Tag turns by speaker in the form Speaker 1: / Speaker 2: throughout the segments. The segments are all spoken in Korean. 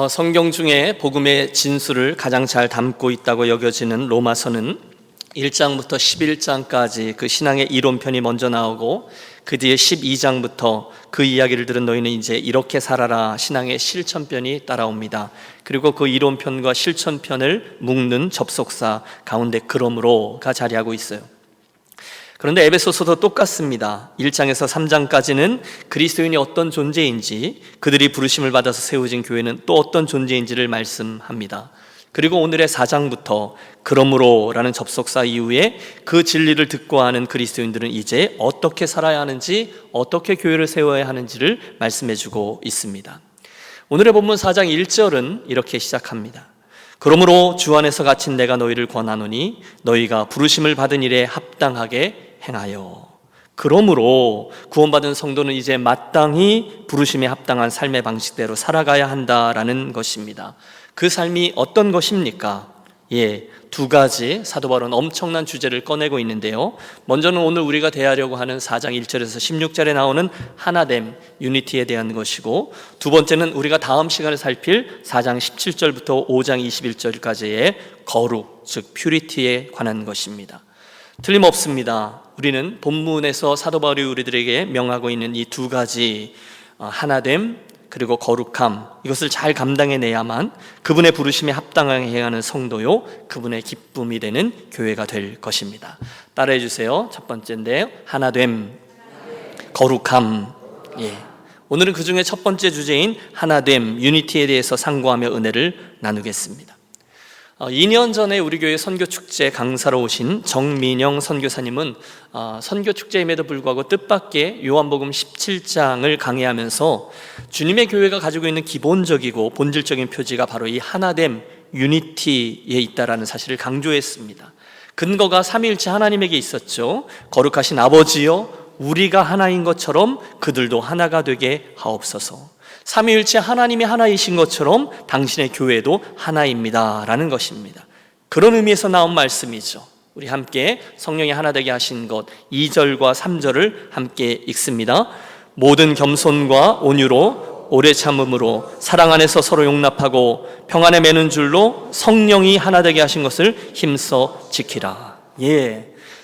Speaker 1: 성경 중에 복음의 진수를 가장 잘 담고 있다고 여겨지는 로마서는 1장부터 11장까지 그 신앙의 이론편이 먼저 나오고 그 뒤에 12장부터 그 이야기를 들은 너희는 이제 이렇게 살아라 신앙의 실천편이 따라옵니다. 그리고 그 이론편과 실천편을 묶는 접속사 가운데 그러므로가 자리하고 있어요. 그런데 에베소서도 똑같습니다. 1장에서 3장까지는 그리스도인이 어떤 존재인지, 그들이 부르심을 받아서 세워진 교회는 또 어떤 존재인지를 말씀합니다. 그리고 오늘의 4장부터 그러므로라는 접속사 이후에 그 진리를 듣고 하는 그리스도인들은 이제 어떻게 살아야 하는지, 어떻게 교회를 세워야 하는지를 말씀해주고 있습니다. 오늘의 본문 4장 1절은 이렇게 시작합니다. 그러므로 주 안에서 갇힌 내가 너희를 권하노니 너희가 부르심을 받은 일에 합당하게 행하여. 그러므로 구원받은 성도는 이제 마땅히 부르심에 합당한 삶의 방식대로 살아가야 한다라는 것입니다. 그 삶이 어떤 것입니까? 두 가지 사도 바울은 엄청난 주제를 꺼내고 있는데요. 먼저는 오늘 우리가 대하려고 하는 4장 1절에서 16절에 나오는 하나됨, 유니티에 대한 것이고, 두 번째는 우리가 다음 시간에 살필 4장 17절부터 5장 21절까지의 거룩, 즉 퓨리티에 관한 것입니다. 틀림없습니다. 우리는 본문에서 사도 바울이 우리들에게 명하고 있는 이 두 가지 하나됨 그리고 거룩함, 이것을 잘 감당해내야만 그분의 부르심에 합당하게 해야 하는 성도요, 그분의 기쁨이 되는 교회가 될 것입니다. 따라해 주세요. 첫 번째인데 하나됨, 거룩함. 오늘은 그 중에 첫 번째 주제인 하나됨, 유니티에 대해서 상고하며 은혜를 나누겠습니다. 2년 전에 우리 교회 선교축제 강사로 오신 정민영 선교사님은 선교축제임에도 불구하고 뜻밖의 요한복음 17장을 강해하면서 주님의 교회가 가지고 있는 기본적이고 본질적인 표지가 바로 이 하나됨, 유니티에 있다라는 사실을 강조했습니다. 근거가 삼위일체 하나님에게 있었죠. 거룩하신 아버지여, 우리가 하나인 것처럼 그들도 하나가 되게 하옵소서. 삼위일체 하나님이 하나이신 것처럼 당신의 교회도 하나입니다 라는 것입니다. 그런 의미에서 나온 말씀이죠. 우리 함께 성령이 하나 되게 하신 것 2절과 3절을 함께 읽습니다. 모든 겸손과 온유로 오래 참음으로 사랑 안에서 서로 용납하고 평안에 매는 줄로 성령이 하나 되게 하신 것을 힘써 지키라.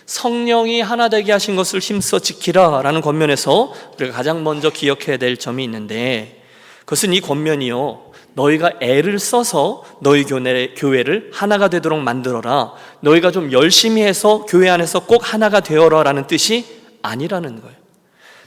Speaker 1: 성령이 하나 되게 하신 것을 힘써 지키라 라는 권면에서 우리가 가장 먼저 기억해야 될 점이 있는데, 그것은 이 권면이요, 너희가 애를 써서 너희 교회를 하나가 되도록 만들어라, 너희가 좀 열심히 해서 교회 안에서 꼭 하나가 되어라 라는 뜻이 아니라는 거예요.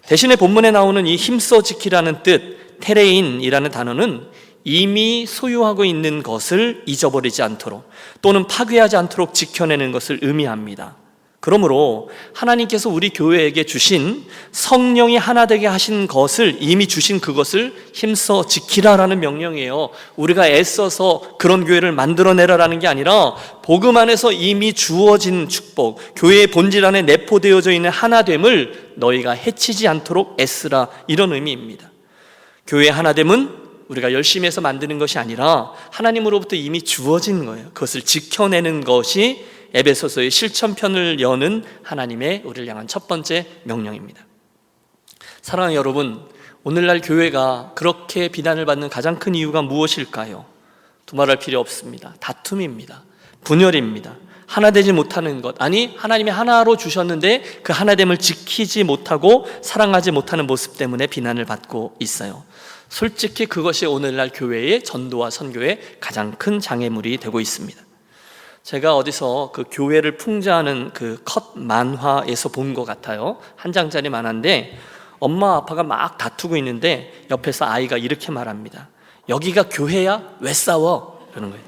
Speaker 1: 대신에 본문에 나오는 이 힘써 지키라는 뜻, 테레인이라는 단어는 이미 소유하고 있는 것을 잊어버리지 않도록 또는 파괴하지 않도록 지켜내는 것을 의미합니다. 그러므로 하나님께서 우리 교회에게 주신 성령이 하나 되게 하신 것을, 이미 주신 그것을 힘써 지키라라는 명령이에요. 우리가 애써서 그런 교회를 만들어내라라는 게 아니라 복음 안에서 이미 주어진 축복, 교회의 본질 안에 내포되어져 있는 하나됨을 너희가 해치지 않도록 애쓰라, 이런 의미입니다. 교회의 하나됨은 우리가 열심히 해서 만드는 것이 아니라 하나님으로부터 이미 주어진 거예요. 그것을 지켜내는 것이 에베소서의 실천편을 여는 하나님의 우리를 향한 첫 번째 명령입니다. 사랑하는 여러분, 오늘날 교회가 그렇게 비난을 받는 가장 큰 이유가 무엇일까요? 두말할 필요 없습니다. 다툼입니다. 분열입니다. 하나 되지 못하는 것, 아니 하나님이 하나로 주셨는데 그 하나됨을 지키지 못하고 사랑하지 못하는 모습 때문에 비난을 받고 있어요. 솔직히 그것이 오늘날 교회의 전도와 선교의 가장 큰 장애물이 되고 있습니다. 제가 어디서 그 교회를 풍자하는 그 컷 만화에서 본 것 같아요. 한 장짜리 만화인데 엄마 아빠가 막 다투고 있는데 옆에서 아이가 이렇게 말합니다. 여기가 교회야? 왜 싸워? 그러는 거예요.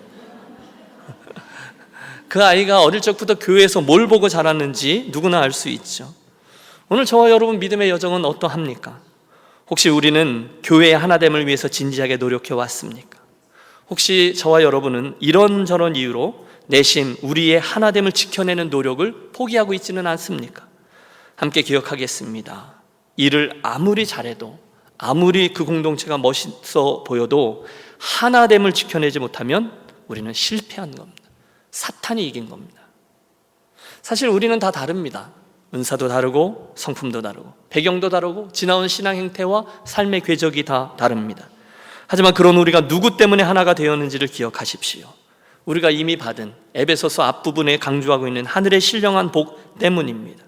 Speaker 1: 그 아이가 어릴 적부터 교회에서 뭘 보고 자랐는지 누구나 알 수 있죠. 오늘 저와 여러분 믿음의 여정은 어떠합니까? 혹시 우리는 교회의 하나됨을 위해서 진지하게 노력해 왔습니까? 혹시 저와 여러분은 이런저런 이유로 내심 우리의 하나됨을 지켜내는 노력을 포기하고 있지는 않습니까? 함께 기억하겠습니다. 일을 아무리 잘해도, 아무리 그 공동체가 멋있어 보여도 하나됨을 지켜내지 못하면 우리는 실패한 겁니다. 사탄이 이긴 겁니다. 사실 우리는 다 다릅니다. 은사도 다르고 성품도 다르고 배경도 다르고 지나온 신앙 행태와 삶의 궤적이 다 다릅니다. 하지만 그런 우리가 누구 때문에 하나가 되었는지를 기억하십시오. 우리가 이미 받은 에베소서 앞부분에 강조하고 있는 하늘의 신령한 복 때문입니다.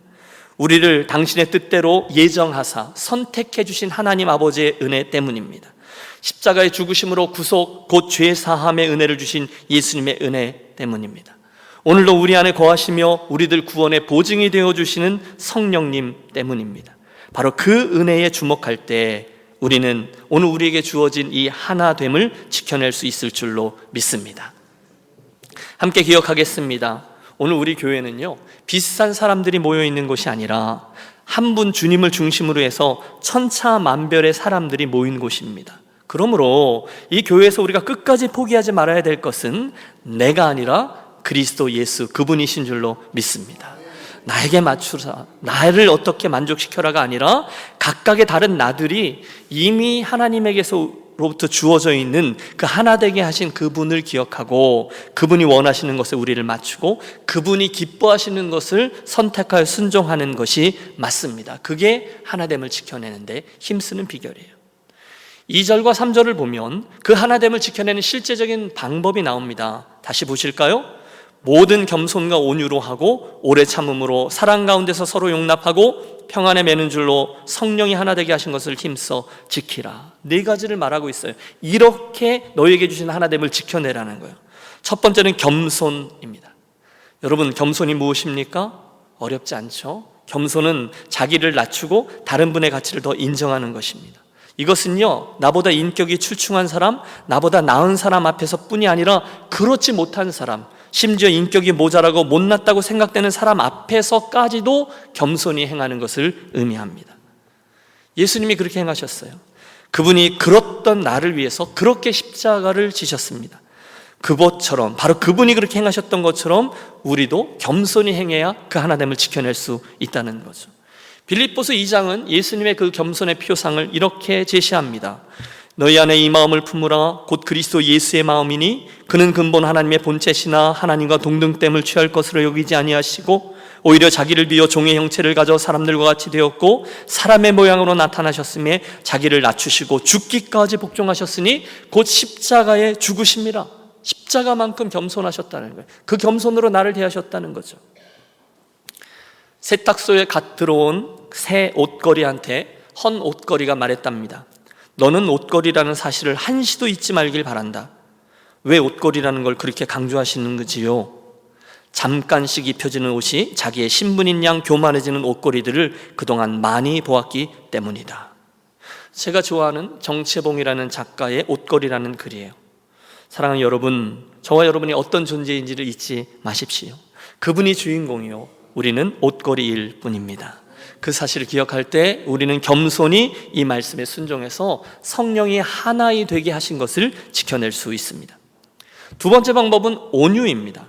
Speaker 1: 우리를 당신의 뜻대로 예정하사 선택해 주신 하나님 아버지의 은혜 때문입니다. 십자가의 죽으심으로 구속 곧 죄 사함의 은혜를 주신 예수님의 은혜 때문입니다. 오늘도 우리 안에 거하시며 우리들 구원의 보증이 되어주시는 성령님 때문입니다. 바로 그 은혜에 주목할 때 우리는 오늘 우리에게 주어진 이 하나됨을 지켜낼 수 있을 줄로 믿습니다. 함께 기억하겠습니다. 오늘 우리 교회는요, 비슷한 사람들이 모여 있는 곳이 아니라 한 분 주님을 중심으로 해서 천차만별의 사람들이 모인 곳입니다. 그러므로 이 교회에서 우리가 끝까지 포기하지 말아야 될 것은 내가 아니라 그리스도 예수 그분이신 줄로 믿습니다. 나에게 맞추라, 나를 어떻게 만족시켜라가 아니라 각각의 다른 나들이 이미 하나님에게서로부터 주어져 있는 그 하나 되게 하신 그분을 기억하고 그분이 원하시는 것에 우리를 맞추고 그분이 기뻐하시는 것을 선택하여 순종하는 것이 맞습니다. 그게 하나됨을 지켜내는데 힘쓰는 비결이에요. 2절과 3절을 보면 그 하나됨을 지켜내는 실제적인 방법이 나옵니다. 다시 보실까요? 모든 겸손과 온유로 하고 오래 참음으로 사랑 가운데서 서로 용납하고 평안에 매는 줄로 성령이 하나 되게 하신 것을 힘써 지키라. 4가지를 말하고 있어요. 이렇게 너희에게 주신 하나됨을 지켜내라는 거예요. 첫 번째는 겸손입니다. 여러분, 겸손이 무엇입니까? 어렵지 않죠? 겸손은 자기를 낮추고 다른 분의 가치를 더 인정하는 것입니다. 이것은요, 나보다 인격이 출중한 사람, 나보다 나은 사람 앞에서 뿐이 아니라 그렇지 못한 사람, 심지어 인격이 모자라고 못났다고 생각되는 사람 앞에서까지도 겸손히 행하는 것을 의미합니다. 예수님이 그렇게 행하셨어요. 그분이 그렇던 나를 위해서 그렇게 십자가를 지셨습니다. 그것처럼, 바로 그분이 그렇게 행하셨던 것처럼 우리도 겸손히 행해야 그 하나됨을 지켜낼 수 있다는 거죠. 빌립보서 2장은 예수님의 그 겸손의 표상을 이렇게 제시합니다. 너희 안에 이 마음을 품으라. 곧 그리스도 예수의 마음이니 그는 근본 하나님의 본체시나 하나님과 동등됨을 취할 것으로 여기지 아니하시고 오히려 자기를 비워 종의 형체를 가져 사람들과 같이 되었고 사람의 모양으로 나타나셨음에 자기를 낮추시고 죽기까지 복종하셨으니 곧 십자가에 죽으심이라. 십자가만큼 겸손하셨다는 거예요. 그 겸손으로 나를 대하셨다는 거죠. 세탁소에 갓 들어온 새 옷걸이한테 헌 옷걸이가 말했답니다. 너는 옷걸이라는 사실을 한시도 잊지 말길 바란다. 왜 옷걸이라는 걸 그렇게 강조하시는 거지요? 잠깐씩 입혀지는 옷이 자기의 신분인 양 교만해지는 옷걸이들을 그동안 많이 보았기 때문이다. 제가 좋아하는 정채봉이라는 작가의 옷걸이라는 글이에요. 사랑하는 여러분, 저와 여러분이 어떤 존재인지를 잊지 마십시오. 그분이 주인공이요, 우리는 옷걸이일 뿐입니다. 그 사실을 기억할 때 우리는 겸손히 이 말씀에 순종해서 성령이 하나이 되게 하신 것을 지켜낼 수 있습니다. 두 번째 방법은 온유입니다.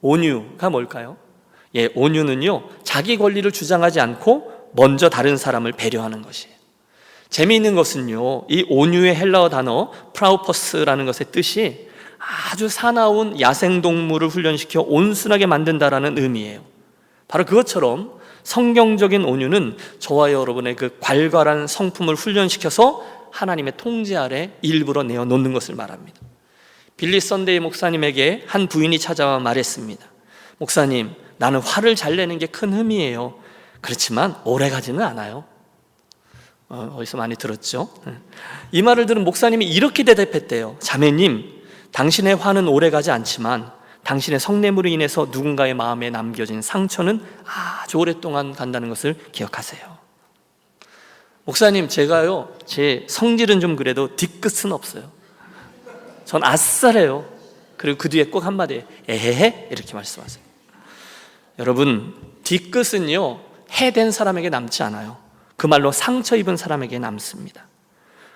Speaker 1: 온유가 뭘까요? 온유는요, 자기 권리를 주장하지 않고 먼저 다른 사람을 배려하는 것이에요. 재미있는 것은요, 이 온유의 헬라어 단어 프라우퍼스라는 것의 뜻이 아주 사나운 야생동물을 훈련시켜 온순하게 만든다라는 의미예요. 바로 그것처럼 성경적인 온유는 저와 여러분의 그 괄괄한 성품을 훈련시켜서 하나님의 통제 아래 일부러 내어놓는 것을 말합니다. 빌리 선데이 목사님에게 한 부인이 찾아와 말했습니다. 목사님, 나는 화를 잘 내는 게 큰 흠이에요. 그렇지만 오래 가지는 않아요. 어디서 많이 들었죠? 이 말을 들은 목사님이 이렇게 대답했대요. 자매님, 당신의 화는 오래 가지 않지만 당신의 성례물로 인해서 누군가의 마음에 남겨진 상처는 아주 오랫동안 간다는 것을 기억하세요. 목사님, 제가요, 제 성질은 좀 그래도 뒤끝은 없어요. 전 아싸래요. 그리고 그 뒤에 꼭 한마디, 에헤헤 이렇게 말씀하세요. 여러분, 뒤끝은요, 해된 사람에게 남지 않아요. 그 말로 상처 입은 사람에게 남습니다.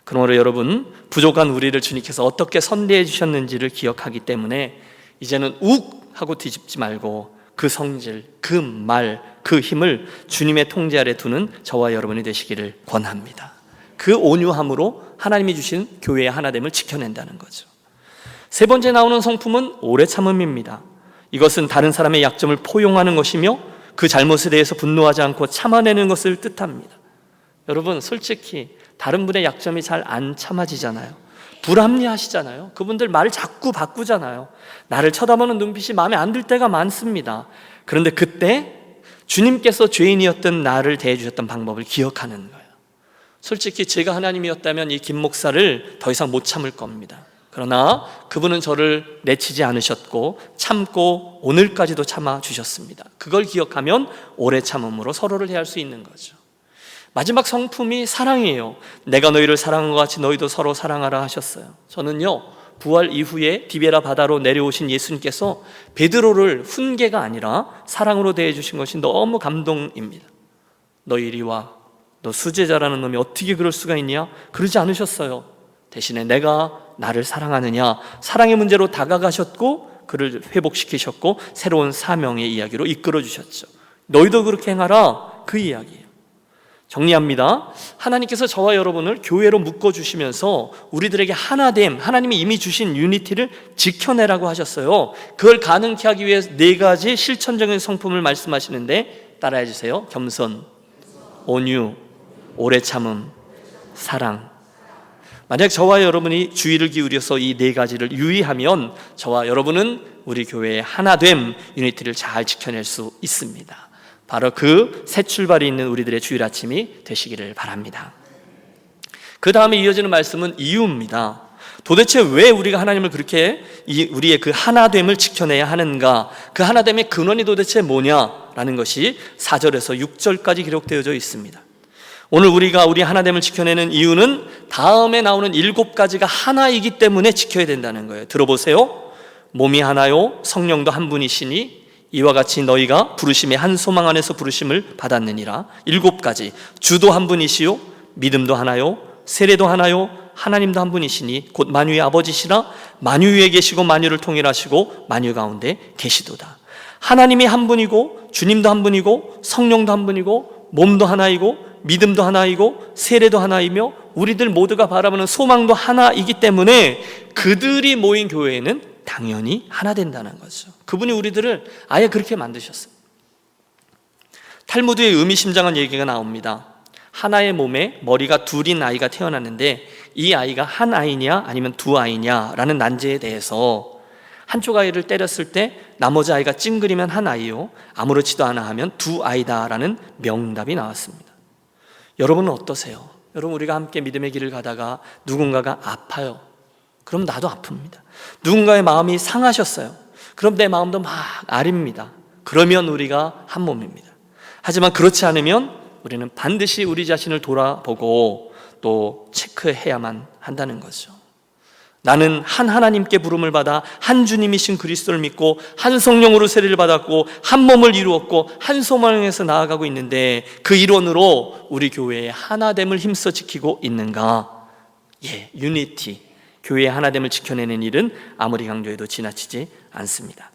Speaker 1: 그러므로 여러분, 부족한 우리를 주님께서 어떻게 선대해 주셨는지를 기억하기 때문에 이제는 욱 하고 뒤집지 말고 그 성질, 그 말, 그 힘을 주님의 통제 아래 두는 저와 여러분이 되시기를 권합니다. 그 온유함으로 하나님이 주신 교회의 하나됨을 지켜낸다는 거죠. 세 번째 나오는 성품은 오래 참음입니다. 이것은 다른 사람의 약점을 포용하는 것이며 그 잘못에 대해서 분노하지 않고 참아내는 것을 뜻합니다. 여러분, 솔직히 다른 분의 약점이 잘 안 참아지잖아요. 불합리하시잖아요. 그분들 말을 자꾸 바꾸잖아요. 나를 쳐다보는 눈빛이 마음에 안 들 때가 많습니다. 그런데 그때 주님께서 죄인이었던 나를 대해주셨던 방법을 기억하는 거예요. 솔직히 제가 하나님이었다면 이 김 목사를 더 이상 못 참을 겁니다. 그러나 그분은 저를 내치지 않으셨고 참고 오늘까지도 참아주셨습니다. 그걸 기억하면 오래 참음으로 서로를 해할 수 있는 거죠. 마지막 성품이 사랑이에요. 내가 너희를 사랑한 것 같이 너희도 서로 사랑하라 하셨어요. 저는요, 부활 이후에 디베라 바다로 내려오신 예수님께서 베드로를 훈계가 아니라 사랑으로 대해주신 것이 너무 감동입니다. 너 이리 와. 너 수제자라는 놈이 어떻게 그럴 수가 있냐? 그러지 않으셨어요. 대신에 내가 나를 사랑하느냐, 사랑의 문제로 다가가셨고 그를 회복시키셨고 새로운 사명의 이야기로 이끌어 주셨죠. 너희도 그렇게 행하라, 그 이야기예요. 정리합니다. 하나님께서 저와 여러분을 교회로 묶어주시면서 우리들에게 하나됨, 하나님이 이미 주신 유니티를 지켜내라고 하셨어요. 그걸 가능케 하기 위해 4가지 실천적인 성품을 말씀하시는데 따라해 주세요. 겸손, 온유, 오래 참음, 사랑. 만약 저와 여러분이 주의를 기울여서 이 4가지를 유의하면 저와 여러분은 우리 교회의 하나됨, 유니티를 잘 지켜낼 수 있습니다. 바로 그 새 출발이 있는 우리들의 주일 아침이 되시기를 바랍니다. 그 다음에 이어지는 말씀은 이유입니다. 도대체 왜 우리가 하나님을 그렇게 우리의 그 하나됨을 지켜내야 하는가? 그 하나됨의 근원이 도대체 뭐냐라는 것이 4절에서 6절까지 기록되어져 있습니다. 오늘 우리가 우리 하나됨을 지켜내는 이유는 다음에 나오는 7가지가 하나이기 때문에 지켜야 된다는 거예요. 들어보세요. 몸이 하나요 성령도 한 분이시니 이와 같이 너희가 부르심의 한 소망 안에서 부르심을 받았느니라. 7가지. 주도 한 분이시요 믿음도 하나요 세례도 하나요 하나님도 한 분이시니 곧 만유의 아버지시라. 만유 위에 계시고 만유를 통일하시고 만유 가운데 계시도다. 하나님이 한 분이고 주님도 한 분이고 성령도 한 분이고 몸도 하나이고 믿음도 하나이고 세례도 하나이며 우리들 모두가 바라보는 소망도 하나이기 때문에 그들이 모인 교회에는 당연히 하나 된다는 거죠. 그분이 우리들을 아예 그렇게 만드셨어요. 탈무드에 의미심장한 얘기가 나옵니다. 하나의 몸에 머리가 둘인 아이가 태어났는데 이 아이가 한 아이냐 아니면 두 아이냐라는 난제에 대해서 한쪽 아이를 때렸을 때 나머지 아이가 찡그리면 한 아이요 아무렇지도 않아 하면 두 아이다라는 명답이 나왔습니다. 여러분은 어떠세요? 여러분, 우리가 함께 믿음의 길을 가다가 누군가가 아파요. 그럼 나도 아픕니다. 누군가의 마음이 상하셨어요. 그럼 내 마음도 막 아립니다. 그러면 우리가 한 몸입니다. 하지만 그렇지 않으면 우리는 반드시 우리 자신을 돌아보고 또 체크해야만 한다는 거죠. 나는 한 하나님께 부름을 받아 한 주님이신 그리스도를 믿고 한 성령으로 세례를 받았고 한 몸을 이루었고 한 소망에서 나아가고 있는데 그 일원으로 우리 교회의 하나됨을 힘써 지키고 있는가? 예, 유니티, 교회의 하나됨을 지켜내는 일은 아무리 강조해도 지나치지 않습니다.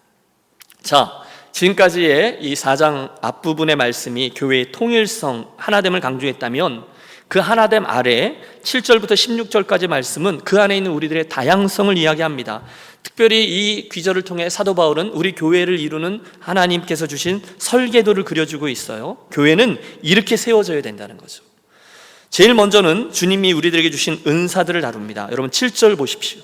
Speaker 1: 자, 지금까지의 이 4장 앞부분의 말씀이 교회의 통일성, 하나됨을 강조했다면 그 하나됨 아래 7절부터 16절까지 말씀은 그 안에 있는 우리들의 다양성을 이야기합니다. 특별히 이 귀절을 통해 사도 바울은 우리 교회를 이루는 하나님께서 주신 설계도를 그려주고 있어요. 교회는 이렇게 세워져야 된다는 거죠. 제일 먼저는 주님이 우리들에게 주신 은사들을 다룹니다. 여러분 7절 보십시오.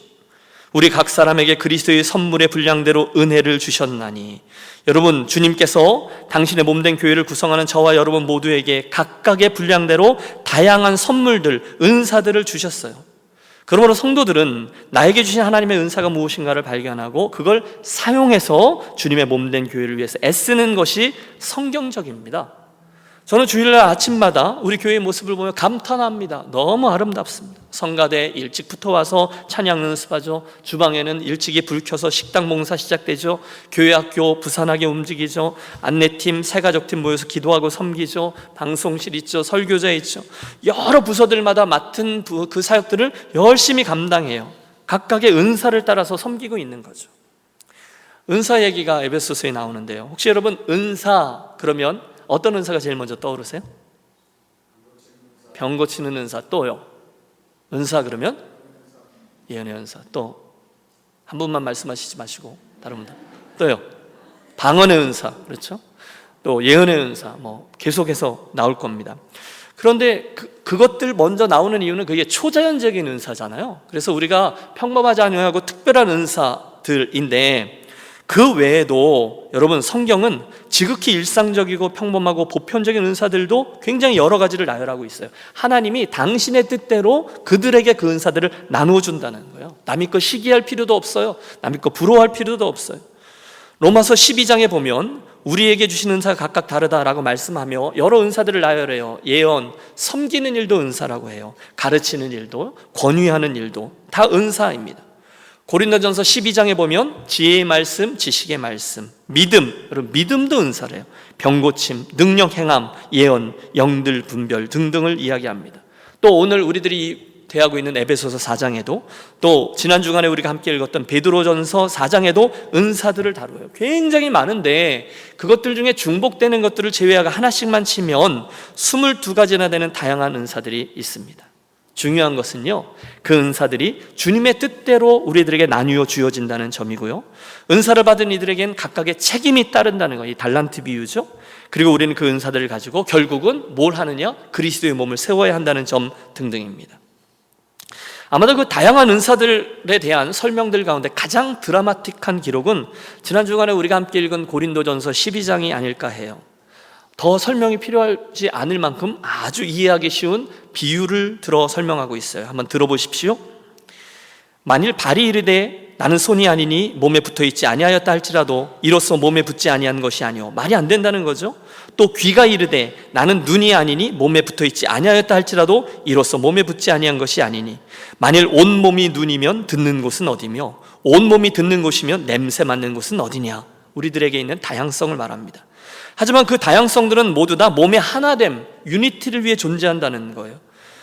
Speaker 1: 우리 각 사람에게 그리스도의 선물의 분량대로 은혜를 주셨나니. 여러분, 주님께서 당신의 몸된 교회를 구성하는 저와 여러분 모두에게 각각의 분량대로 다양한 선물들, 은사들을 주셨어요. 그러므로 성도들은 나에게 주신 하나님의 은사가 무엇인가를 발견하고 그걸 사용해서 주님의 몸된 교회를 위해서 애쓰는 것이 성경적입니다. 저는 주일날 아침마다 우리 교회의 모습을 보며 감탄합니다. 너무 아름답습니다. 성가대 일찍부터 와서 찬양 연습하죠. 주방에는 일찍이 불 켜서 식당 봉사 시작되죠. 교회 학교 부산하게 움직이죠. 안내팀, 새가족팀 모여서 기도하고 섬기죠. 방송실 있죠. 설교자 있죠. 여러 부서들마다 맡은 그 사역들을 열심히 감당해요. 각각의 은사를 따라서 섬기고 있는 거죠. 은사 얘기가 에베소서에 나오는데요. 혹시 여러분 은사 그러면 어떤 은사가 제일 먼저 떠오르세요? 병 고치는 은사. 또요? 은사 그러면? 예언의 은사. 또 한 분만 말씀하시지 마시고 다른 분들. 또요? 방언의 은사. 그렇죠? 또 예언의 은사. 계속해서 나올 겁니다. 그런데 그것들 먼저 나오는 이유는 그게 초자연적인 은사잖아요. 그래서 우리가 평범하지 않고 특별한 은사들인데, 그 외에도 여러분 성경은 지극히 일상적이고 평범하고 보편적인 은사들도 굉장히 여러 가지를 나열하고 있어요. 하나님이 당신의 뜻대로 그들에게 그 은사들을 나누어 준다는 거예요. 남의 거 시기할 필요도 없어요. 남의 거 부러워할 필요도 없어요. 로마서 12장에 보면 우리에게 주신 은사가 각각 다르다라고 말씀하며 여러 은사들을 나열해요. 예언, 섬기는 일도 은사라고 해요. 가르치는 일도, 권위하는 일도 다 은사입니다. 고린도전서 12장에 보면 지혜의 말씀, 지식의 말씀, 믿음, 여러분 믿음도 은사래요. 병고침, 능력 행함, 예언, 영들 분별 등등을 이야기합니다. 또 오늘 우리들이 대하고 있는 에베소서 4장에도, 또 지난 주간에 우리가 함께 읽었던 베드로전서 4장에도 은사들을 다루어요. 굉장히 많은데 그것들 중에 중복되는 것들을 제외하고 하나씩만 치면 22가지나 되는 다양한 은사들이 있습니다. 중요한 것은요, 그 은사들이 주님의 뜻대로 우리들에게 나누어 주어진다는 점이고요, 은사를 받은 이들에겐 각각의 책임이 따른다는 거, 이 달란트 비유죠. 그리고 우리는 그 은사들을 가지고 결국은 뭘 하느냐? 그리스도의 몸을 세워야 한다는 점 등등입니다. 아마도 그 다양한 은사들에 대한 설명들 가운데 가장 드라마틱한 기록은 지난 주간에 우리가 함께 읽은 고린도전서 12장이 아닐까 해요. 더 설명이 필요하지 않을 만큼 아주 이해하기 쉬운 비유를 들어 설명하고 있어요. 한번 들어보십시오. 만일 발이 이르되 나는 손이 아니니 몸에 붙어있지 아니하였다 할지라도 이로써 몸에 붙지 아니한 것이 아니오. 말이 안 된다는 거죠. 또 귀가 이르되 나는 눈이 아니니 몸에 붙어있지 아니하였다 할지라도 이로써 몸에 붙지 아니한 것이 아니니 만일 온몸이 눈이면 듣는 곳은 어디며 온몸이 듣는 곳이면 냄새 맡는 곳은 어디냐. 우리들에게 있는 다양성을 말합니다. 하지만 그 다양성들은 모두 다 몸의 하나됨, 유니티를 위해 존재한다는 거예요.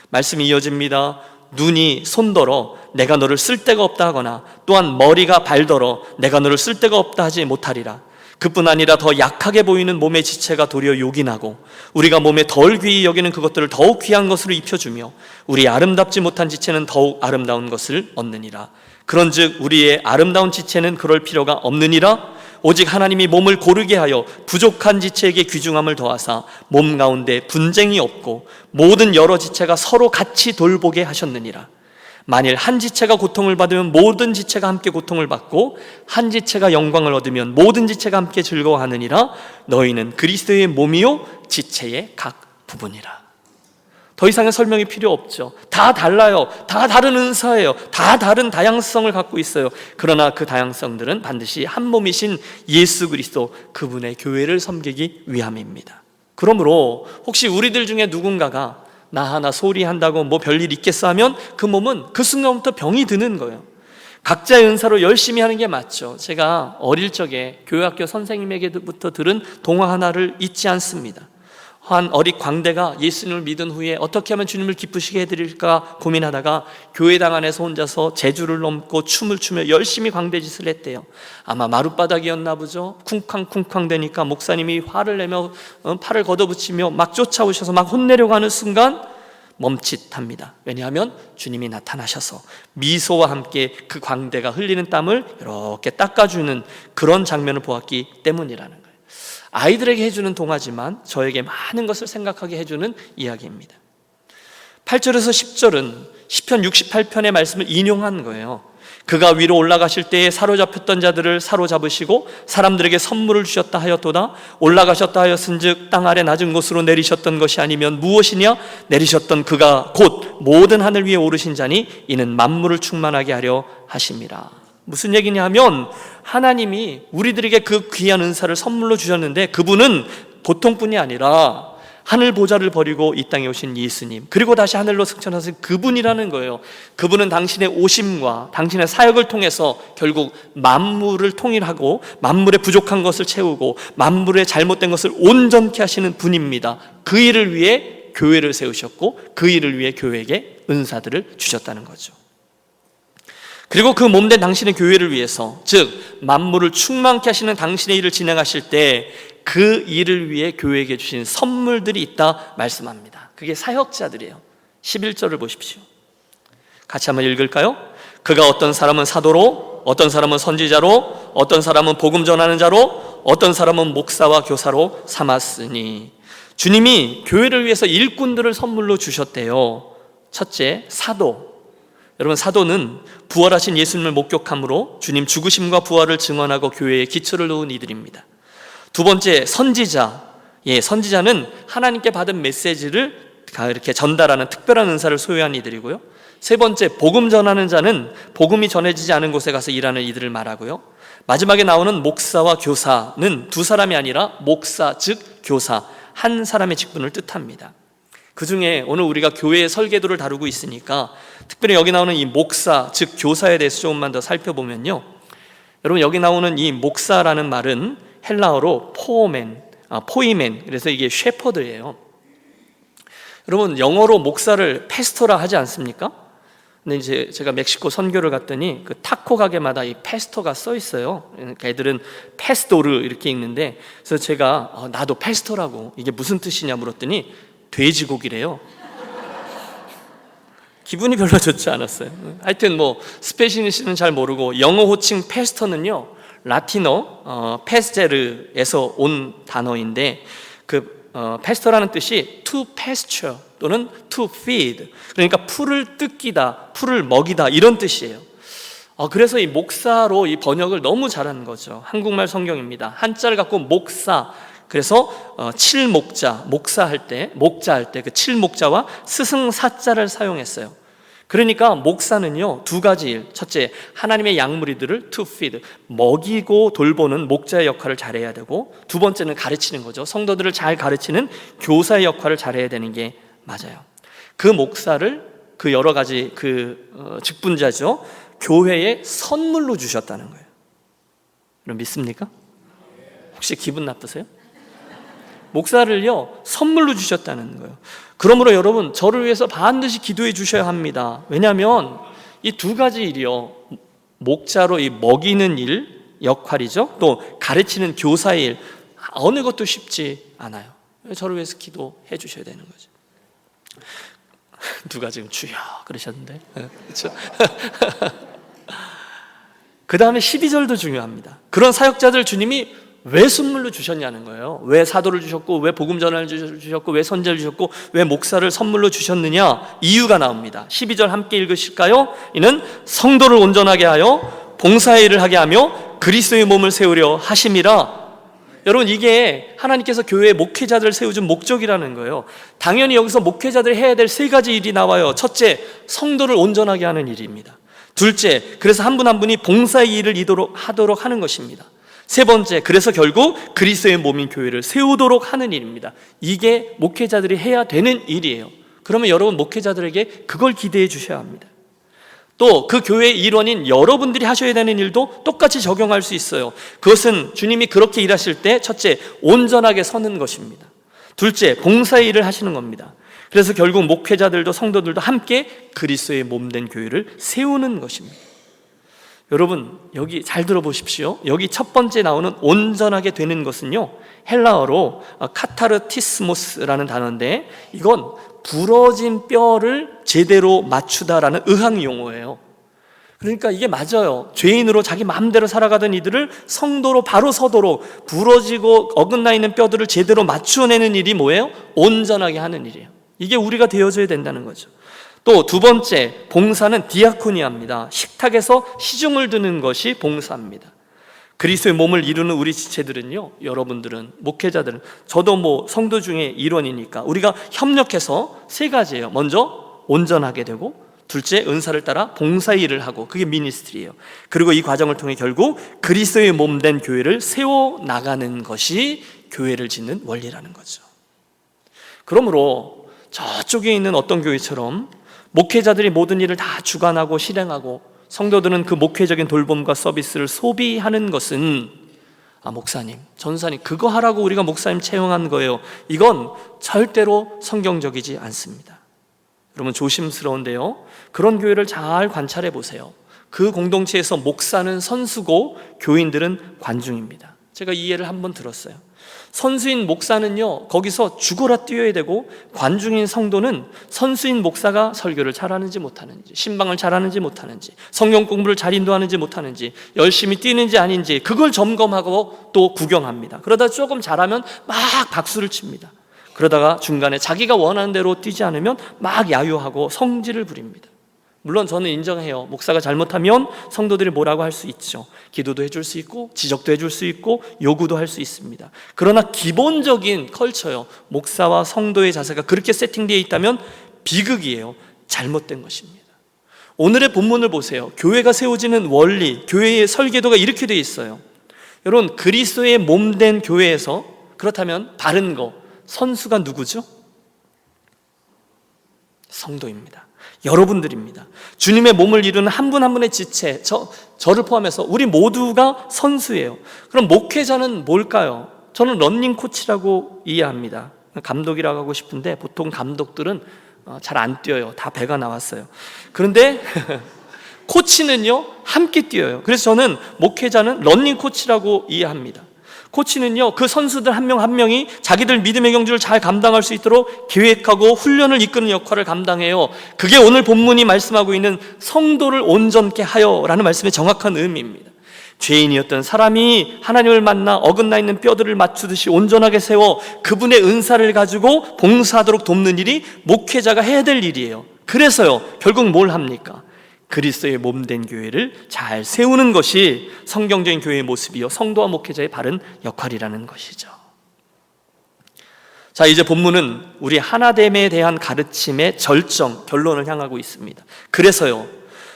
Speaker 1: 말씀이 이어집니다. 눈이 손더러 내가 너를 쓸데가 없다 하거나 또한 머리가 발더러 내가 너를 쓸데가 없다 하지 못하리라. 그뿐 아니라 더 약하게 보이는 몸의 지체가 도리어 요긴하고 우리가 몸에 덜 귀히 여기는 그것들을 더욱 귀한 것으로 입혀주며 우리 아름답지 못한 지체는 더욱 아름다운 것을 얻느니라. 그런즉 우리의 아름다운 지체는 그럴 필요가 없느니라. 오직 하나님이 몸을 고르게 하여 부족한 지체에게 귀중함을 더하사 몸 가운데 분쟁이 없고 모든 여러 지체가 서로 같이 돌보게 하셨느니라. 만일 한 지체가 고통을 받으면 모든 지체가 함께 고통을 받고 한 지체가 영광을 얻으면 모든 지체가 함께 즐거워하느니라. 너희는 그리스도의 몸이요 지체의 각 부분이라. 더 이상의 설명이 필요 없죠. 다 달라요. 다 다른 은사예요. 다 다른 다양성을 갖고 있어요. 그러나 그 다양성들은 반드시 한 몸이신 예수 그리스도, 그분의 교회를 섬기기 위함입니다. 그러므로 혹시 우리들 중에 누군가가 나 하나 소홀히 한다고 뭐 별일 있겠어 하면 그 몸은 그 순간부터 병이 드는 거예요. 각자의 은사로 열심히 하는 게 맞죠. 제가 어릴 적에 교회학교 선생님에게부터 들은 동화 하나를 잊지 않습니다. 한 어릿 광대가 예수님을 믿은 후에 어떻게 하면 주님을 기쁘시게 해드릴까 고민하다가 교회당 안에서 혼자서 제주를 넘고 춤을 추며 열심히 광대짓을 했대요. 아마 마룻바닥이었나 보죠. 쿵쾅쿵쾅 되니까 목사님이 화를 내며 팔을 걷어붙이며 막 쫓아오셔서 막 혼내려고 하는 순간 멈칫합니다. 왜냐하면 주님이 나타나셔서 미소와 함께 그 광대가 흘리는 땀을 이렇게 닦아주는 그런 장면을 보았기 때문이라는 거예요. 아이들에게 해주는 동화지만 저에게 많은 것을 생각하게 해주는 이야기입니다. 8절에서 10절은 시편 68편의 말씀을 인용한 거예요. 그가 위로 올라가실 때에 사로잡혔던 자들을 사로잡으시고 사람들에게 선물을 주셨다 하였도다. 올라가셨다 하였은즉 땅 아래 낮은 곳으로 내리셨던 것이 아니면 무엇이냐? 내리셨던 그가 곧 모든 하늘 위에 오르신 자니 이는 만물을 충만하게 하려 하심이라. 무슨 얘기냐 하면 하나님이 우리들에게 그 귀한 은사를 선물로 주셨는데 그분은 보통뿐이 아니라 하늘 보좌를 버리고 이 땅에 오신 예수님, 그리고 다시 하늘로 승천하신 그분이라는 거예요. 그분은 당신의 오심과 당신의 사역을 통해서 결국 만물을 통일하고 만물의 부족한 것을 채우고 만물의 잘못된 것을 온전케 하시는 분입니다. 그 일을 위해 교회를 세우셨고 그 일을 위해 교회에게 은사들을 주셨다는 거죠. 그리고 그 몸된 당신의 교회를 위해서, 즉 만물을 충만케 하시는 당신의 일을 진행하실 때 그 일을 위해 교회에게 주신 선물들이 있다 말씀합니다. 그게 사역자들이에요. 11절을 보십시오. 같이 한번 읽을까요? 그가 어떤 사람은 사도로, 어떤 사람은 선지자로, 어떤 사람은 복음 전하는 자로, 어떤 사람은 목사와 교사로 삼았으니 주님이 교회를 위해서 일꾼들을 선물로 주셨대요. 첫째, 사도. 여러분, 사도는 부활하신 예수님을 목격함으로 주님 죽으심과 부활을 증언하고 교회에 기초를 놓은 이들입니다. 두 번째, 선지자. 선지자는 하나님께 받은 메시지를 이렇게 전달하는 특별한 은사를 소유한 이들이고요. 세 번째, 복음 전하는 자는 복음이 전해지지 않은 곳에 가서 일하는 이들을 말하고요. 마지막에 나오는 목사와 교사는 두 사람이 아니라 목사, 즉 교사, 한 사람의 직분을 뜻합니다. 그 중에 오늘 우리가 교회의 설계도를 다루고 있으니까 특별히 여기 나오는 이 목사, 즉 교사에 대해서 조금만 더 살펴보면요, 여러분, 여기 나오는 이 목사라는 말은 헬라어로 포이멘, 그래서 이게 셰퍼드예요. 여러분, 영어로 목사를 페스토라 하지 않습니까? 근데 이제 제가 멕시코 선교를 갔더니 그 타코 가게마다 이 페스토가 써 있어요. 그러니까 애들은 페스토르 이렇게 읽는데, 그래서 제가 나도 페스토라고, 이게 무슨 뜻이냐 물었더니 돼지고기래요. 기분이 별로 좋지 않았어요. 하여튼 뭐 스페니쉬는 잘 모르고, 영어 호칭 페스토는요, 라틴어 페스제르에서 온 단어인데, 페스토라는 뜻이 to pasture 또는 to feed, 그러니까 풀을 뜯기다, 풀을 먹이다, 이런 뜻이에요. 그래서 이 목사로 이 번역을 너무 잘한 거죠. 한국말 성경입니다. 한자를 갖고 목사, 그래서 칠목자, 목자할 때 그 칠목자와 스승사자를 사용했어요. 그러니까 목사는요, 두 가지 일. 첫째, 하나님의 양무리들을 to feed, 먹이고 돌보는 목자의 역할을 잘해야 되고, 두 번째는 가르치는 거죠. 성도들을 잘 가르치는 교사의 역할을 잘해야 되는 게 맞아요. 그 목사를 그 여러 가지 직분자죠, 교회에 선물로 주셨다는 거예요. 여러분 믿습니까? 혹시 기분 나쁘세요? 목사를요, 선물로 주셨다는 거예요. 그러므로 여러분, 저를 위해서 반드시 기도해 주셔야 합니다. 왜냐하면 이 두 가지 일이요, 목자로 이 먹이는 일 역할이죠, 또 가르치는 교사의 일, 어느 것도 쉽지 않아요. 저를 위해서 기도해 주셔야 되는 거죠. 누가 지금 주여 그러셨는데, 그렇죠? 그 다음에 12절도 중요합니다. 그런 사역자들 주님이 왜 선물로 주셨냐는 거예요. 왜 사도를 주셨고, 왜 복음 전환을 주셨고, 왜 선지자를 주셨고, 왜 목사를 선물로 주셨느냐, 이유가 나옵니다. 12절 함께 읽으실까요? 이는 성도를 온전하게 하여 봉사의 일을 하게 하며 그리스도의 몸을 세우려 하심이라. 여러분, 이게 하나님께서 교회에 목회자들을 세우신 목적이라는 거예요. 당연히 여기서 목회자들이 해야 될 세 가지 일이 나와요. 첫째, 성도를 온전하게 하는 일입니다. 둘째, 그래서 한 분 한 분이 봉사의 일을 하도록 하는 것입니다. 세 번째, 그래서 결국 그리스도의 몸인 교회를 세우도록 하는 일입니다. 이게 목회자들이 해야 되는 일이에요. 그러면 여러분, 목회자들에게 그걸 기대해 주셔야 합니다. 또 그 교회의 일원인 여러분들이 하셔야 되는 일도 똑같이 적용할 수 있어요. 그것은 주님이 그렇게 일하실 때 첫째, 온전하게 서는 것입니다. 둘째, 봉사의 일을 하시는 겁니다. 그래서 결국 목회자들도 성도들도 함께 그리스도의 몸된 교회를 세우는 것입니다. 여러분, 여기 잘 들어보십시오. 여기 첫 번째 나오는 온전하게 되는 것은요, 헬라어로 카타르티스모스라는 단어인데, 이건 부러진 뼈를 제대로 맞추다라는 의학 용어예요. 그러니까 이게 맞아요. 죄인으로 자기 마음대로 살아가던 이들을 성도로 바로 서도록 부러지고 어긋나 있는 뼈들을 제대로 맞추어내는 일이 뭐예요? 온전하게 하는 일이에요. 이게 우리가 되어줘야 된다는 거죠. 또 두 번째, 봉사는 디아코니아입니다. 식탁에서 시중을 드는 것이 봉사입니다. 그리스도의 몸을 이루는 우리 지체들은요, 여러분들은, 목회자들은, 저도 뭐 성도 중에 일원이니까 우리가 협력해서 세 가지예요. 먼저 온전하게 되고, 둘째, 은사를 따라 봉사의 일을 하고, 그게 미니스트리예요. 그리고 이 과정을 통해 결국 그리스도의 몸된 교회를 세워나가는 것이 교회를 짓는 원리라는 거죠. 그러므로 저쪽에 있는 어떤 교회처럼 목회자들이 모든 일을 다 주관하고 실행하고 성도들은 그 목회적인 돌봄과 서비스를 소비하는 것은, 목사님, 전사님, 그거 하라고 우리가 목사님 채용한 거예요, 이건 절대로 성경적이지 않습니다. 여러분, 조심스러운데요, 그런 교회를 잘 관찰해 보세요. 그 공동체에서 목사는 선수고 교인들은 관중입니다. 제가 이 예를 한번 들었어요. 선수인 목사는요, 거기서 죽어라 뛰어야 되고, 관중인 성도는 선수인 목사가 설교를 잘하는지 못하는지, 신방을 잘하는지 못하는지, 성경 공부를 잘 인도하는지 못하는지, 열심히 뛰는지 아닌지, 그걸 점검하고 또 구경합니다. 그러다 조금 잘하면 막 박수를 칩니다. 그러다가 중간에 자기가 원하는 대로 뛰지 않으면 막 야유하고 성질을 부립니다. 물론 저는 인정해요. 목사가 잘못하면 성도들이 뭐라고 할 수 있죠. 기도도 해줄 수 있고 지적도 해줄 수 있고 요구도 할 수 있습니다. 그러나 기본적인 컬처요, 목사와 성도의 자세가 그렇게 세팅되어 있다면 비극이에요. 잘못된 것입니다. 오늘의 본문을 보세요. 교회가 세워지는 원리, 교회의 설계도가 이렇게 되어 있어요. 여러분, 그리스도의 몸된 교회에서 그렇다면 바른 거, 선수가 누구죠? 성도입니다. 여러분들입니다. 주님의 몸을 이루는 한 분 한 분의 지체, 저를 포함해서 우리 모두가 선수예요. 그럼 목회자는 뭘까요? 저는 런닝 코치라고 이해합니다. 감독이라고 하고 싶은데 보통 감독들은 잘 안 뛰어요. 다 배가 나왔어요. 그런데 코치는요, 함께 뛰어요. 그래서 저는 목회자는 런닝 코치라고 이해합니다. 코치는요, 그 선수들 한 명 한 명이 자기들 믿음의 경주를 잘 감당할 수 있도록 계획하고 훈련을 이끄는 역할을 감당해요. 그게 오늘 본문이 말씀하고 있는 성도를 온전케 하여라는 말씀의 정확한 의미입니다. 죄인이었던 사람이 하나님을 만나 어긋나 있는 뼈들을 맞추듯이 온전하게 세워 그분의 은사를 가지고 봉사하도록 돕는 일이 목회자가 해야 될 일이에요. 그래서요, 결국 뭘 합니까? 그리스도의 몸된 교회를 잘 세우는 것이 성경적인 교회의 모습이요, 성도와 목회자의 바른 역할이라는 것이죠. 자, 이제 본문은 우리 하나됨에 대한 가르침의 결론을 향하고 있습니다. 그래서요,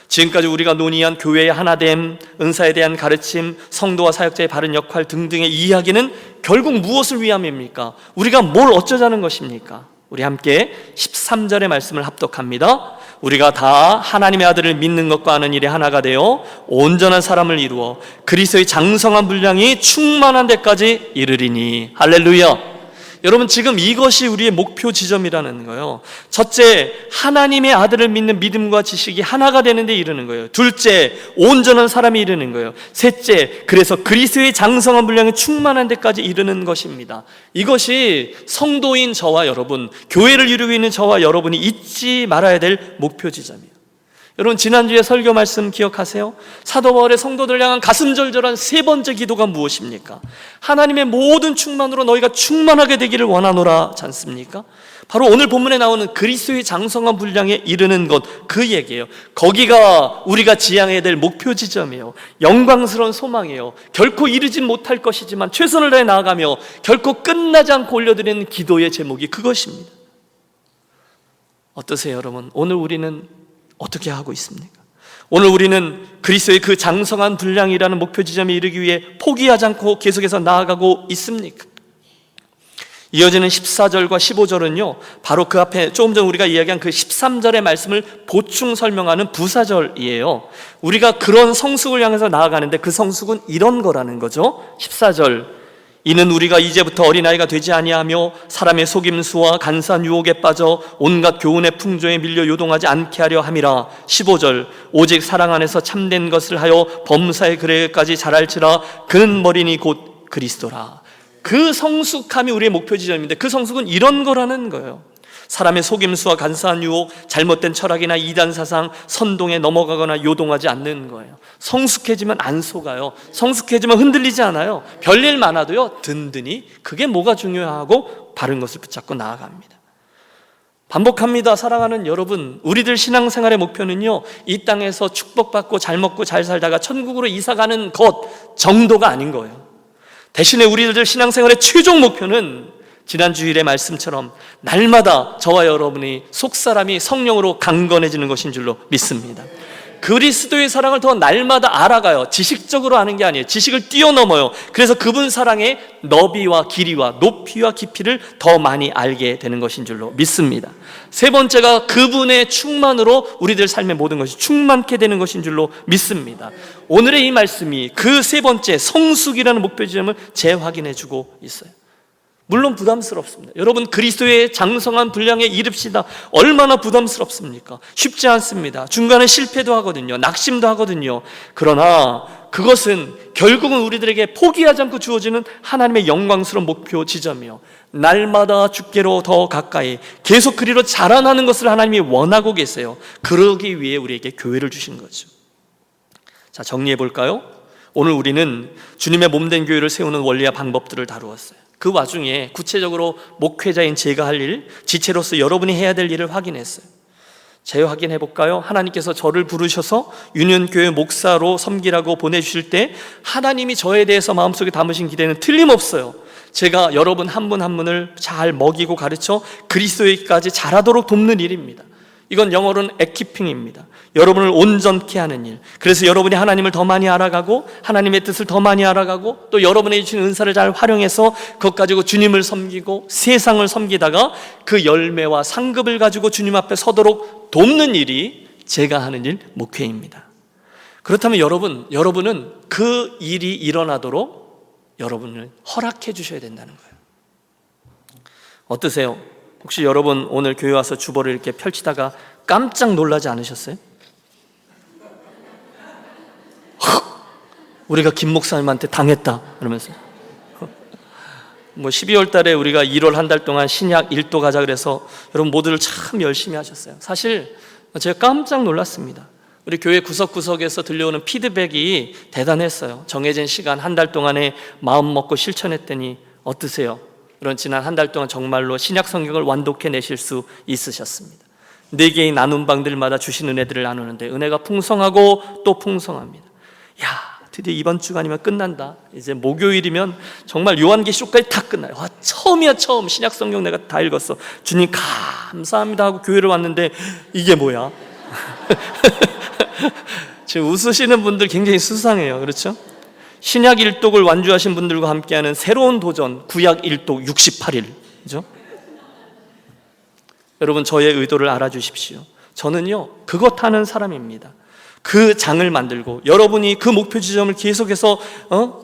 Speaker 1: 지금까지 우리가 논의한 교회의 하나됨, 은사에 대한 가르침, 성도와 사역자의 바른 역할 등등의 이야기는 결국 무엇을 위함입니까? 우리가 뭘 어쩌자는 것입니까? 우리 함께 13절의 말씀을 합독합니다. 우리가 다 하나님의 아들을 믿는 것과 하는 일에 하나가 되어 온전한 사람을 이루어 그리스도의 장성한 분량이 충만한 데까지 이르리니. 할렐루야. 여러분, 지금 이것이 우리의 목표 지점이라는 거예요. 첫째, 하나님의 아들을 믿는 믿음과 지식이 하나가 되는 데 이르는 거예요. 둘째, 온전한 사람이 이르는 거예요. 셋째, 그래서 그리스도의 장성한 분량이 충만한 데까지 이르는 것입니다. 이것이 성도인 저와 여러분, 교회를 이루고 있는 저와 여러분이 잊지 말아야 될 목표 지점이에요. 여러분, 지난주에 설교 말씀 기억하세요? 사도 바울의 성도들을 향한 가슴절절한 세 번째 기도가 무엇입니까? 하나님의 모든 충만으로 너희가 충만하게 되기를 원하노라, 지 않습니까? 바로 오늘 본문에 나오는 그리스도의 장성한 분량에 이르는 것, 그 얘기예요. 거기가 우리가 지향해야 될 목표 지점이에요. 영광스러운 소망이에요. 결코 이르진 못할 것이지만 최선을 다해 나아가며 결코 끝나지 않고 올려드리는 기도의 제목이 그것입니다. 어떠세요, 여러분? 오늘 우리는 어떻게 하고 있습니까? 오늘 우리는 그리스도의 그 장성한 분량이라는 목표 지점에 이르기 위해 포기하지 않고 계속해서 나아가고 있습니까? 이어지는 14절과 15절은요, 바로 그 앞에 조금 전 우리가 이야기한 그 13절의 말씀을 보충 설명하는 부사절이에요. 우리가 그런 성숙을 향해서 나아가는데 그 성숙은 이런 거라는 거죠. 14절, 이는 우리가 이제부터 어린아이가 되지 아니하며 사람의 속임수와 간사한 유혹에 빠져 온갖 교훈의 풍조에 밀려 요동하지 않게 하려 함이라. 15절, 오직 사랑 안에서 참된 것을 하여 범사의 그레까지 자랄지라. 그는 머리니 곧 그리스도라. 그 성숙함이 우리의 목표 지점인데 그 성숙은 이런 거라는 거예요. 사람의 속임수와 간사한 유혹, 잘못된 철학이나 이단 사상, 선동에 넘어가거나 요동하지 않는 거예요. 성숙해지면 안 속아요. 성숙해지면 흔들리지 않아요. 별일 많아도요, 든든히 그게 뭐가 중요하고 바른 것을 붙잡고 나아갑니다. 반복합니다. 사랑하는 여러분, 우리들 신앙생활의 목표는요, 이 땅에서 축복받고 잘 먹고 잘 살다가 천국으로 이사가는 것 정도가 아닌 거예요. 대신에 우리들 신앙생활의 최종 목표는 지난 주일의 말씀처럼 날마다 저와 여러분이 속사람이 성령으로 강건해지는 것인 줄로 믿습니다. 그리스도의 사랑을 더 날마다 알아가요. 지식적으로 아는 게 아니에요. 지식을 뛰어넘어요. 그래서 그분 사랑의 너비와 길이와 높이와 깊이를 더 많이 알게 되는 것인 줄로 믿습니다. 세 번째가 그분의 충만으로 우리들 삶의 모든 것이 충만케 되는 것인 줄로 믿습니다. 오늘의 이 말씀이 그 세 번째 성숙이라는 목표 지점을 재확인해 주고 있어요. 물론 부담스럽습니다. 여러분, 그리스도의 장성한 분량에 이릅시다. 얼마나 부담스럽습니까? 쉽지 않습니다. 중간에 실패도 하거든요. 낙심도 하거든요. 그러나 그것은 결국은 우리들에게 포기하지 않고 주어지는 하나님의 영광스러운 목표 지점이요, 날마다 주께로 더 가까이 계속 그리로 자라나는 것을 하나님이 원하고 계세요. 그러기 위해 우리에게 교회를 주신 거죠. 자, 정리해 볼까요? 오늘 우리는 주님의 몸된 교회를 세우는 원리와 방법들을 다루었어요. 그 와중에 구체적으로 목회자인 제가 할 일, 지체로서 여러분이 해야 될 일을 확인했어요. 재확인해 볼까요? 하나님께서 저를 부르셔서 유년교회 목사로 섬기라고 보내주실 때 하나님이 저에 대해서 마음속에 담으신 기대는 틀림없어요. 제가 여러분 한 분 한 분을 잘 먹이고 가르쳐 그리스도에까지 자라도록 돕는 일입니다. 이건 영어로는 에키핑입니다. 여러분을 온전케 하는 일. 그래서 여러분이 하나님을 더 많이 알아가고 하나님의 뜻을 더 많이 알아가고 또 여러분의 주신 은사를 잘 활용해서 그것 가지고 주님을 섬기고 세상을 섬기다가 그 열매와 상급을 가지고 주님 앞에 서도록 돕는 일이 제가 하는 일, 목회입니다. 그렇다면 여러분은 그 일이 일어나도록 여러분을 허락해 주셔야 된다는 거예요. 어떠세요? 혹시 여러분 오늘 교회 와서 주보를 이렇게 펼치다가 깜짝 놀라지 않으셨어요? 우리가 김 목사님한테 당했다 그러면서 12월 달에 우리가 1월 한 달 동안 신약 1도 가자 그래서 여러분 모두를 참 열심히 하셨어요. 사실 제가 깜짝 놀랐습니다. 우리 교회 구석구석에서 들려오는 피드백이 대단했어요. 정해진 시간 한 달 동안에 마음 먹고 실천했더니 어떠세요? 그런 지난 한 달 동안 정말로 신약 성경을 완독해 내실 수 있으셨습니다. 4개의 나눔 방들마다 주신 은혜들을 나누는데 은혜가 풍성하고 또 풍성합니다. 드디어 이번 주가 아니면 끝난다. 이제 목요일이면 정말 요한계시록까지 다 끝나요. 처음이야 처음. 신약 성경 내가 다 읽었어. 주님 감사합니다 하고 교회를 왔는데 이게 뭐야? 지금 웃으시는 분들 굉장히 수상해요. 그렇죠? 신약 1독을 완주하신 분들과 함께하는 새로운 도전, 구약 1독 68일. 그죠? 여러분 저의 의도를 알아주십시오. 저는요 그것 하는 사람입니다. 그 장을 만들고 여러분이 그 목표 지점을 계속해서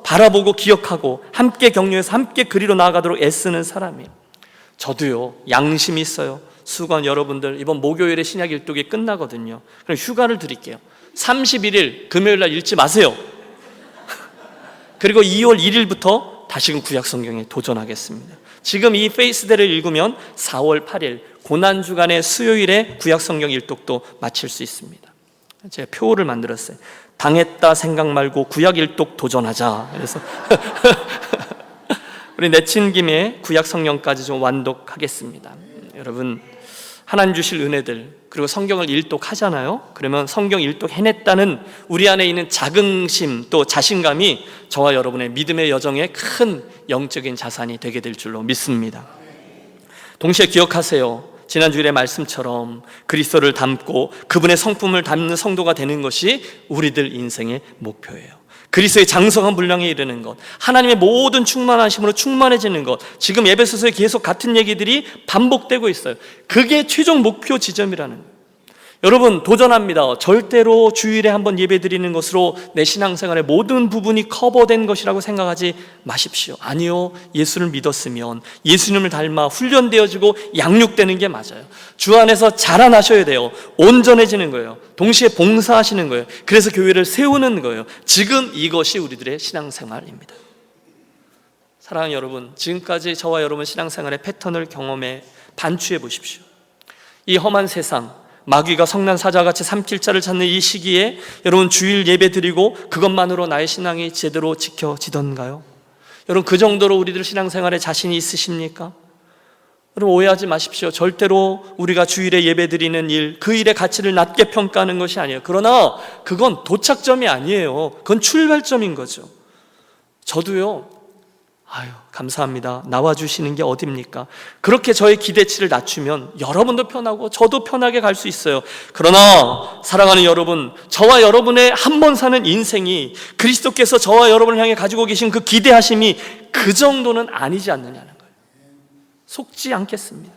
Speaker 1: 바라보고 기억하고 함께 격려해서 함께 그리로 나아가도록 애쓰는 사람이에요. 저도요 양심이 있어요. 수고한 여러분들 이번 목요일에 신약 1독이 끝나거든요. 그럼 휴가를 드릴게요. 31일 금요일 날 읽지 마세요. 그리고 2월 1일부터 다시금 구약 성경에 도전하겠습니다. 지금 이 페이스대를 읽으면 4월 8일 고난주간의 수요일에 구약 성경 1독도 마칠 수 있습니다. 제가 표를 만들었어요. 당했다 생각 말고 구약 1독 도전하자. 그래서 우리 내친 김에 구약 성경까지 좀 완독하겠습니다. 여러분 하나님 주실 은혜들 그리고 성경을 일독하잖아요. 그러면 성경 일독 해냈다는 우리 안에 있는 자긍심 또 자신감이 저와 여러분의 믿음의 여정에 큰 영적인 자산이 되게 될 줄로 믿습니다. 동시에 기억하세요. 지난주일의 말씀처럼 그리스도를 닮고 그분의 성품을 닮는 성도가 되는 것이 우리들 인생의 목표예요. 그리스도의 장성한 분량에 이르는 것, 하나님의 모든 충만하심으로 충만해지는 것. 지금 에베소서에 계속 같은 얘기들이 반복되고 있어요. 그게 최종 목표 지점이라는 거예요. 여러분 도전합니다. 절대로 주일에 한번 예배 드리는 것으로 내 신앙생활의 모든 부분이 커버된 것이라고 생각하지 마십시오. 아니요, 예수를 믿었으면 예수님을 닮아 훈련되어지고 양육되는 게 맞아요. 주 안에서 자라나셔야 돼요. 온전해지는 거예요. 동시에 봉사하시는 거예요. 그래서 교회를 세우는 거예요. 지금 이것이 우리들의 신앙생활입니다. 사랑하는 여러분, 지금까지 저와 여러분 신앙생활의 패턴을 경험해 반추해 보십시오. 이 험한 세상, 마귀가 성난 사자같이 삼킬 자를 찾는 이 시기에 여러분 주일 예배 드리고 그것만으로 나의 신앙이 제대로 지켜지던가요? 여러분 그 정도로 우리들 신앙생활에 자신이 있으십니까? 여러분 오해하지 마십시오. 절대로 우리가 주일에 예배 드리는 일, 그 일의 가치를 낮게 평가하는 것이 아니에요. 그러나 그건 도착점이 아니에요. 그건 출발점인 거죠. 저도요 감사합니다. 나와주시는 게 어딥니까? 그렇게 저의 기대치를 낮추면 여러분도 편하고 저도 편하게 갈 수 있어요. 그러나 사랑하는 여러분, 저와 여러분의 한 번 사는 인생이 그리스도께서 저와 여러분을 향해 가지고 계신 그 기대하심이 그 정도는 아니지 않느냐는 거예요. 속지 않겠습니다.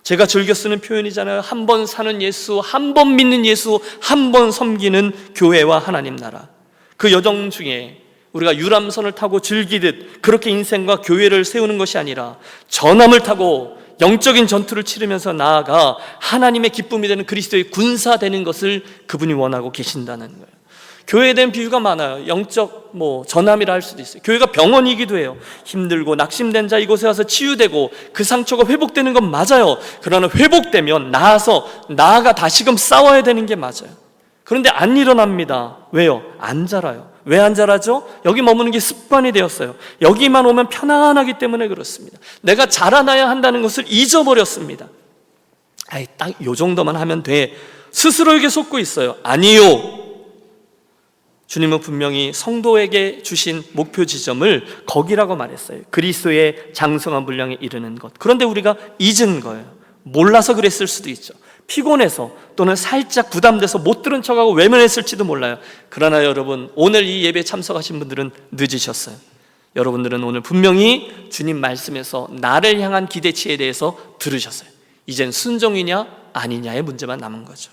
Speaker 1: 제가 즐겨 쓰는 표현이잖아요. 한 번 사는 예수, 한 번 믿는 예수, 한 번 섬기는 교회와 하나님 나라. 그 여정 중에 우리가 유람선을 타고 즐기듯 그렇게 인생과 교회를 세우는 것이 아니라 전함을 타고 영적인 전투를 치르면서 나아가 하나님의 기쁨이 되는 그리스도의 군사되는 것을 그분이 원하고 계신다는 거예요. 교회에 대한 비유가 많아요. 영적 전함이라 할 수도 있어요. 교회가 병원이기도 해요. 힘들고 낙심된 자 이곳에 와서 치유되고 그 상처가 회복되는 건 맞아요. 그러나 회복되면 나아가 다시금 싸워야 되는 게 맞아요. 그런데 안 일어납니다. 왜요? 안 자라요. 왜 안 자라죠? 여기 머무는 게 습관이 되었어요. 여기만 오면 편안하기 때문에 그렇습니다. 내가 자라나야 한다는 것을 잊어버렸습니다. 아이, 딱 요 정도만 하면 돼. 스스로에게 속고 있어요. 아니요. 주님은 분명히 성도에게 주신 목표 지점을 거기라고 말했어요. 그리스도의 장성한 분량에 이르는 것. 그런데 우리가 잊은 거예요. 몰라서 그랬을 수도 있죠. 피곤해서 또는 살짝 부담돼서 못 들은 척하고 외면했을지도 몰라요. 그러나 여러분, 오늘 이 예배에 참석하신 분들은 늦으셨어요. 여러분들은 오늘 분명히 주님 말씀에서 나를 향한 기대치에 대해서 들으셨어요. 이젠 순종이냐 아니냐의 문제만 남은 거죠.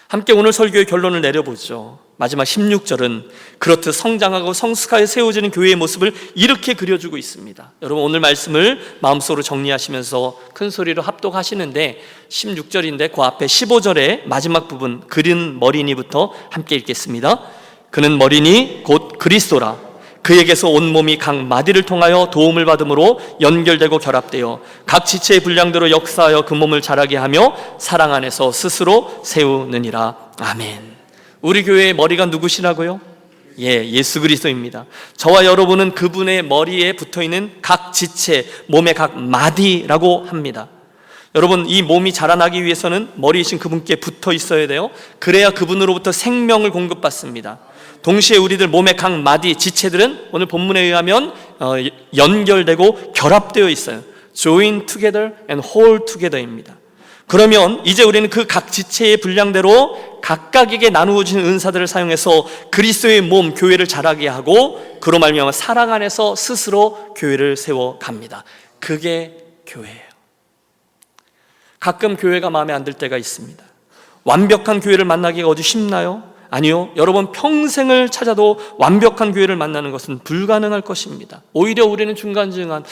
Speaker 1: 함께 오늘 설교의 결론을 내려보죠. 마지막 16절은 그렇듯 성장하고 성숙하게 세워지는 교회의 모습을 이렇게 그려주고 있습니다. 여러분, 오늘 말씀을 마음속으로 정리하시면서 큰 소리로 합독하시는데 16절인데 그 앞에 15절의 마지막 부분 그린 머리니부터 함께 읽겠습니다. 그는 머리니 곧 그리스도라. 그에게서 온 몸이 각 마디를 통하여 도움을 받음으로 연결되고 결합되어 각 지체의 분량대로 역사하여 그 몸을 자라게 하며 사랑 안에서 스스로 세우느니라. 아멘. 우리 교회의 머리가 누구시라고요? 예수 그리스도입니다. 저와 여러분은 그분의 머리에 붙어있는 각 지체, 몸의 각 마디라고 합니다. 여러분, 이 몸이 자라나기 위해서는 머리이신 그분께 붙어 있어야 돼요. 그래야 그분으로부터 생명을 공급받습니다. 동시에 우리들 몸의 각 마디, 지체들은 오늘 본문에 의하면 연결되고 결합되어 있어요. Join together and hold together입니다. 그러면 이제 우리는 그 각 지체의 분량대로 각각에게 나누어진 은사들을 사용해서 그리스도의 몸, 교회를 자라게 하고 그로 말미암아 사랑 안에서 스스로 교회를 세워갑니다. 그게 교회예요. 가끔 교회가 마음에 안 들 때가 있습니다. 완벽한 교회를 만나기가 어디 쉽나요? 아니요. 여러분, 평생을 찾아도 완벽한 교회를 만나는 것은 불가능할 것입니다. 오히려 우리는 중간중간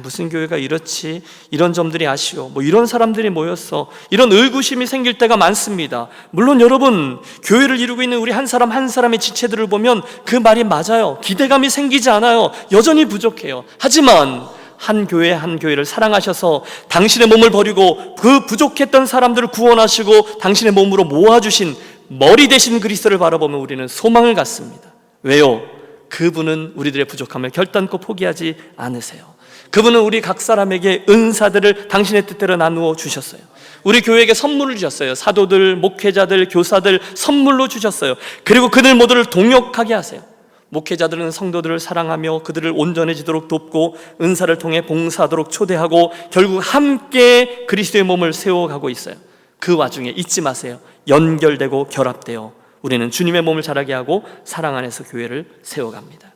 Speaker 1: 무슨 교회가 이렇지, 이런 점들이 아쉬워, 이런 사람들이 모였어, 이런 의구심이 생길 때가 많습니다. 물론 여러분, 교회를 이루고 있는 우리 한 사람 한 사람의 지체들을 보면 그 말이 맞아요. 기대감이 생기지 않아요. 여전히 부족해요. 하지만 한 교회를 사랑하셔서 당신의 몸을 버리고 그 부족했던 사람들을 구원하시고 당신의 몸으로 모아주신 머리 대신 그리스도를 바라보면 우리는 소망을 갖습니다. 왜요? 그분은 우리들의 부족함을 결단코 포기하지 않으세요. 그분은 우리 각 사람에게 은사들을 당신의 뜻대로 나누어 주셨어요. 우리 교회에게 선물을 주셨어요. 사도들, 목회자들, 교사들 선물로 주셨어요. 그리고 그들 모두를 동역하게 하세요. 목회자들은 성도들을 사랑하며 그들을 온전해지도록 돕고 은사를 통해 봉사하도록 초대하고 결국 함께 그리스도의 몸을 세워가고 있어요. 그 와중에 잊지 마세요. 연결되고 결합되어 우리는 주님의 몸을 자라게 하고 사랑 안에서 교회를 세워갑니다.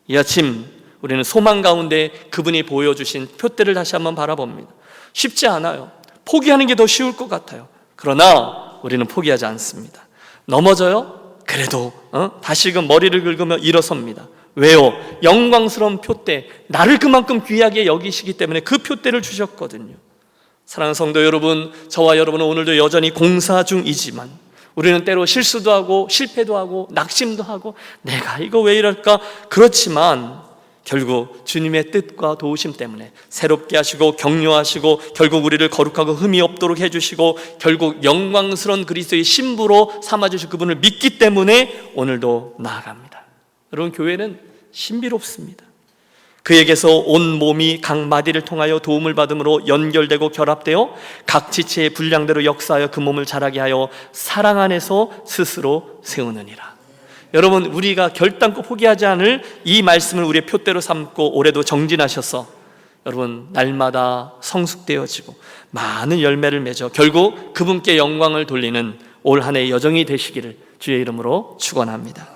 Speaker 1: 이 아침 우리는 소망 가운데 그분이 보여주신 표대를 다시 한번 바라봅니다. 쉽지 않아요. 포기하는 게 더 쉬울 것 같아요. 그러나 우리는 포기하지 않습니다. 넘어져요? 그래도 다시금 머리를 긁으며 일어섭니다. 왜요? 영광스러운 표대, 나를 그만큼 귀하게 여기시기 때문에 그 표대를 주셨거든요. 사랑하는 성도 여러분, 저와 여러분은 오늘도 여전히 공사 중이지만 우리는 때로 실수도 하고 실패도 하고 낙심도 하고 내가 이거 왜 이럴까? 그렇지만 결국 주님의 뜻과 도우심 때문에 새롭게 하시고 격려하시고 결국 우리를 거룩하고 흠이 없도록 해주시고 결국 영광스러운 그리스도의 신부로 삼아주실 그분을 믿기 때문에 오늘도 나아갑니다. 여러분, 교회는 신비롭습니다. 그에게서 온 몸이 각 마디를 통하여 도움을 받음으로 연결되고 결합되어 각 지체의 분량대로 역사하여 그 몸을 자라게 하여 사랑 안에서 스스로 세우느니라. 여러분, 우리가 결단코 포기하지 않을 이 말씀을 우리의 표대로 삼고 올해도 정진하셔서 여러분 날마다 성숙되어지고 많은 열매를 맺어 결국 그분께 영광을 돌리는 올 한 해의 여정이 되시기를 주의 이름으로 축원합니다.